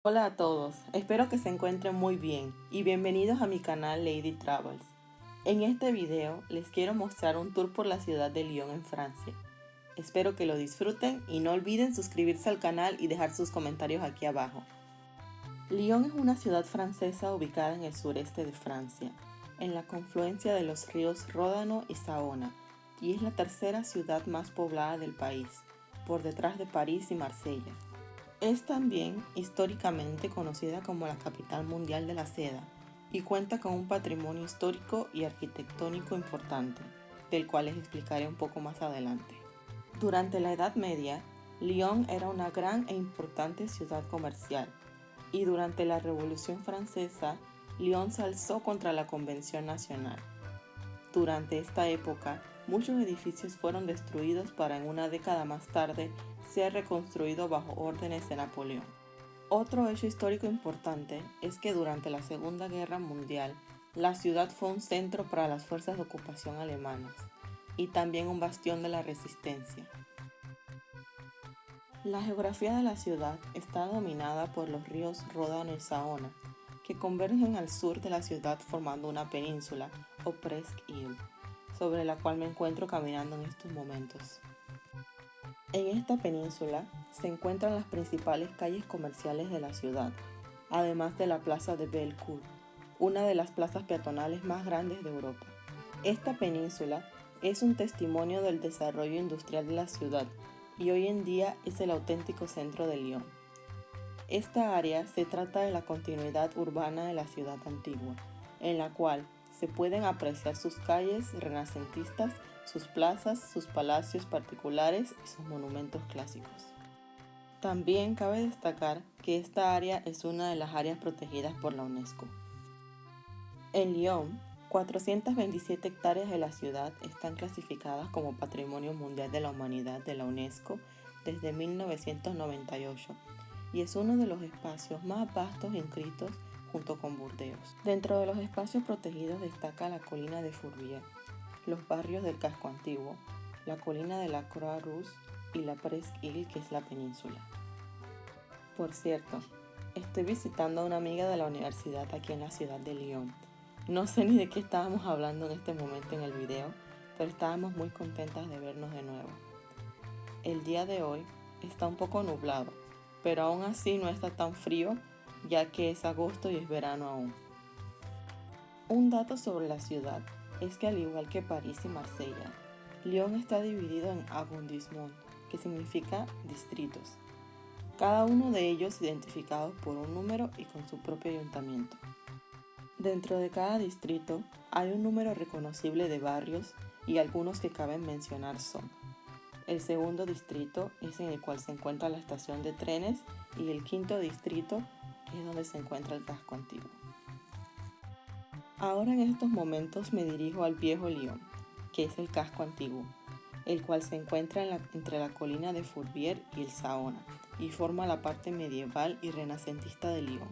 Hola a todos, espero que se encuentren muy bien y bienvenidos a mi canal Lady Travels. En este video les quiero mostrar un tour por la ciudad de Lyon en Francia. Espero que lo disfruten y no olviden suscribirse al canal y dejar sus comentarios aquí abajo. Lyon es una ciudad francesa ubicada en el sureste de Francia, en la confluencia de los ríos Ródano y Saona, y es la tercera ciudad más poblada del país, por detrás de París y Marsella. Es también históricamente conocida como la capital mundial de la seda y cuenta con un patrimonio histórico y arquitectónico importante, del cual les explicaré un poco más adelante. Durante la Edad Media, Lyon era una gran e importante ciudad comercial, y durante la Revolución Francesa, Lyon se alzó contra la Convención Nacional. Durante esta época, muchos edificios fueron destruidos para en una década más tarde ser reconstruido bajo órdenes de Napoleón. Otro hecho histórico importante es que durante la Segunda Guerra Mundial, la ciudad fue un centro para las fuerzas de ocupación alemanas y también un bastión de la resistencia. La geografía de la ciudad está dominada por los ríos Ródano y Saona, que convergen al sur de la ciudad formando una península o presqu'île, sobre la cual me encuentro caminando en estos momentos. En esta península se encuentran las principales calles comerciales de la ciudad, además de la Plaza de Bellecour, una de las plazas peatonales más grandes de Europa. Esta península es un testimonio del desarrollo industrial de la ciudad y hoy en día es el auténtico centro de Lyon. Esta área se trata de la continuidad urbana de la ciudad antigua, en la cual se pueden apreciar sus calles renacentistas, sus plazas, sus palacios particulares y sus monumentos clásicos. También cabe destacar que esta área es una de las áreas protegidas por la UNESCO. En Lyon, 427 hectáreas de la ciudad están clasificadas como Patrimonio Mundial de la Humanidad de la UNESCO desde 1998 y es uno de los espacios más vastos inscritos junto con Burdeos. Dentro de los espacios protegidos destaca la colina de Fourvière, los barrios del casco antiguo, la colina de la Croix-Rousse y la Presqu'île, que es la península. Por cierto, estoy visitando a una amiga de la universidad aquí en la ciudad de Lyon. No sé ni de qué estábamos hablando en este momento en el video, pero estábamos muy contentas de vernos de nuevo. El día de hoy está un poco nublado, pero aún así no está tan frío, ya que es agosto y es verano aún. Un dato sobre la ciudad es que al igual que París y Marsella, Lyon está dividido en arrondissements, que significa distritos, cada uno de ellos identificados por un número y con su propio ayuntamiento. Dentro de cada distrito hay un número reconocible de barrios y algunos que caben mencionar son: el segundo distrito es en el cual se encuentra la estación de trenes y el quinto distrito es donde se encuentra el casco antiguo. Ahora en estos momentos me dirijo al viejo Lyon, que es el casco antiguo, el cual se encuentra entre la colina de Fourvière y el Saona y forma la parte medieval y renacentista de Lyon,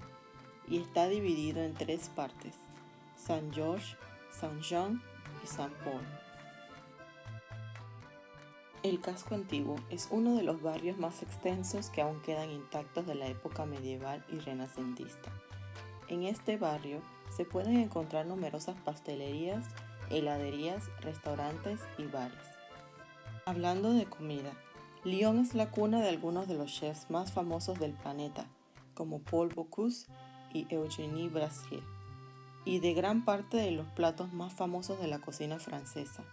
y está dividido en tres partes: Saint-Georges, Saint-Jean y Saint-Paul. El casco antiguo es uno de los barrios más extensos que aún quedan intactos de la época medieval y renacentista. En este barrio se pueden encontrar numerosas pastelerías, heladerías, restaurantes y bares. Hablando de comida, Lyon es la cuna de algunos de los chefs más famosos del planeta, como Paul Bocuse y Eugénie Brassier, y de gran parte de los platos más famosos de la cocina francesa.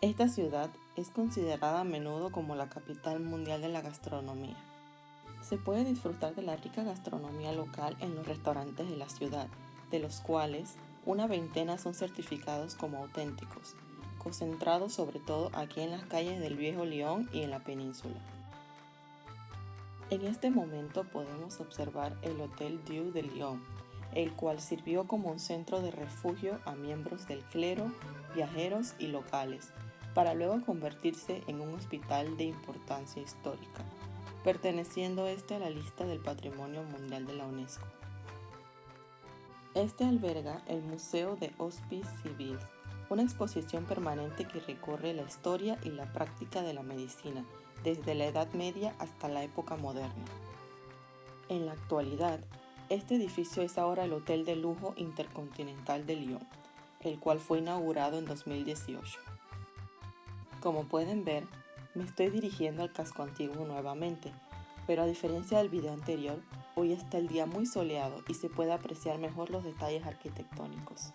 Esta ciudad es considerada a menudo como la capital mundial de la gastronomía. Se puede disfrutar de la rica gastronomía local en los restaurantes de la ciudad, de los cuales una veintena son certificados como auténticos, concentrados sobre todo aquí en las calles del viejo Lyon y en la península. En este momento podemos observar el Hotel Dieu de Lyon, el cual sirvió como un centro de refugio a miembros del clero, viajeros y locales, para luego convertirse en un hospital de importancia histórica, perteneciendo este a la lista del Patrimonio Mundial de la UNESCO. Este alberga el Museo de Hospices Civils, una exposición permanente que recorre la historia y la práctica de la medicina, desde la Edad Media hasta la época moderna. En la actualidad, este edificio es ahora el Hotel de Lujo Intercontinental de Lyon, el cual fue inaugurado en 2018. Como pueden ver, me estoy dirigiendo al casco antiguo nuevamente, pero a diferencia del video anterior, hoy está el día muy soleado y se puede apreciar mejor los detalles arquitectónicos.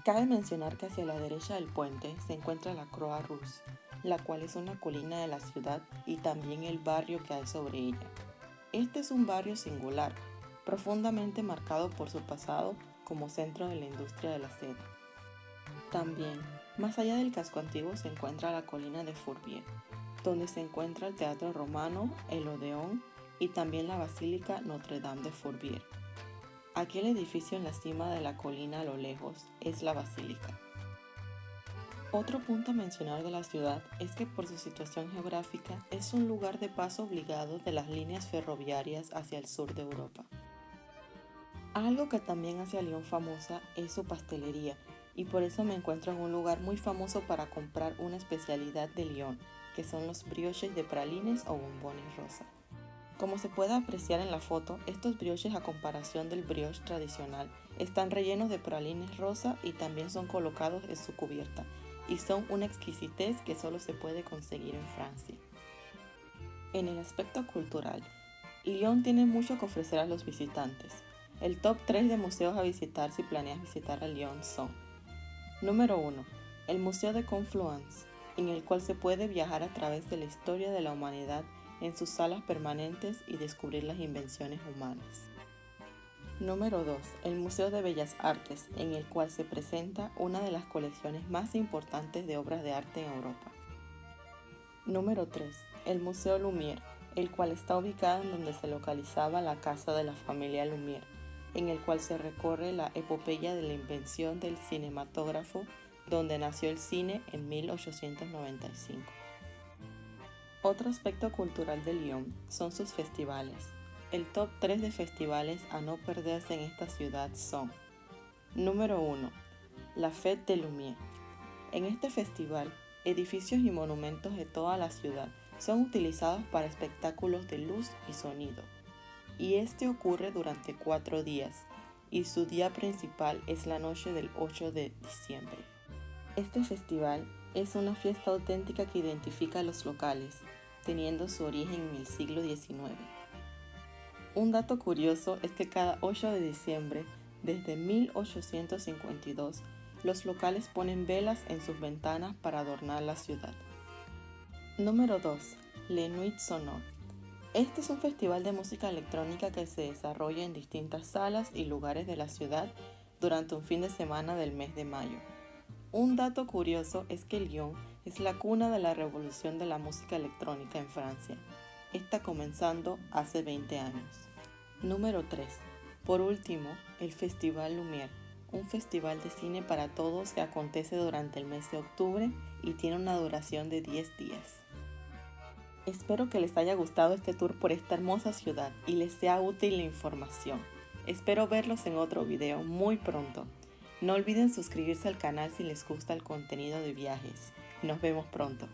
Cabe mencionar que hacia la derecha del puente se encuentra la Croix-Rousse, la cual es una colina de la ciudad y también el barrio que hay sobre ella. Este es un barrio singular, profundamente marcado por su pasado como centro de la industria de la seda. También, más allá del casco antiguo se encuentra la colina de Fourvière, donde se encuentra el Teatro Romano, el Odeón y también la Basílica Notre-Dame de Fourvière. Aquel edificio en la cima de la colina a lo lejos es la basílica. Otro punto a mencionar de la ciudad es que por su situación geográfica es un lugar de paso obligado de las líneas ferroviarias hacia el sur de Europa. Algo que también hace a Lyon famosa es su pastelería, y por eso me encuentro en un lugar muy famoso para comprar una especialidad de Lyon, que son los brioches de pralines o bombones rosa. Como se puede apreciar en la foto, estos brioches a comparación del brioche tradicional están rellenos de pralines rosa y también son colocados en su cubierta, y son una exquisitez que solo se puede conseguir en Francia. En el aspecto cultural, Lyon tiene mucho que ofrecer a los visitantes. El top 3 de museos a visitar si planeas visitar a Lyon son: Número 1. El Museo de Confluence, en el cual se puede viajar a través de la historia de la humanidad en sus salas permanentes y descubrir las invenciones humanas. Número 2. El Museo de Bellas Artes, en el cual se presenta una de las colecciones más importantes de obras de arte en Europa. Número 3. El Museo Lumière, el cual está ubicado en donde se localizaba la casa de la familia Lumière, en el cual se recorre la epopeya de la invención del cinematógrafo, donde nació el cine en 1895. Otro aspecto cultural de Lyon son sus festivales. El top 3 de festivales a no perderse en esta ciudad son: Número 1. La Fête des Lumières. En este festival, edificios y monumentos de toda la ciudad son utilizados para espectáculos de luz y sonido, y este ocurre durante 4 días, y su día principal es la noche del 8 de diciembre. Este festival es una fiesta auténtica que identifica a los locales, teniendo su origen en el siglo XIX. Un dato curioso es que cada 8 de diciembre, desde 1852, los locales ponen velas en sus ventanas para adornar la ciudad. Número 2. Les Nuits Sonores. Este es un festival de música electrónica que se desarrolla en distintas salas y lugares de la ciudad durante un fin de semana del mes de mayo. Un dato curioso es que Lyon es la cuna de la revolución de la música electrónica en Francia, esta comenzando hace 20 años. Número 3. Por último, el Festival Lumière, un festival de cine para todos que acontece durante el mes de octubre y tiene una duración de 10 días. Espero que les haya gustado este tour por esta hermosa ciudad y les sea útil la información. Espero verlos en otro video muy pronto. No olviden suscribirse al canal si les gusta el contenido de viajes. Nos vemos pronto.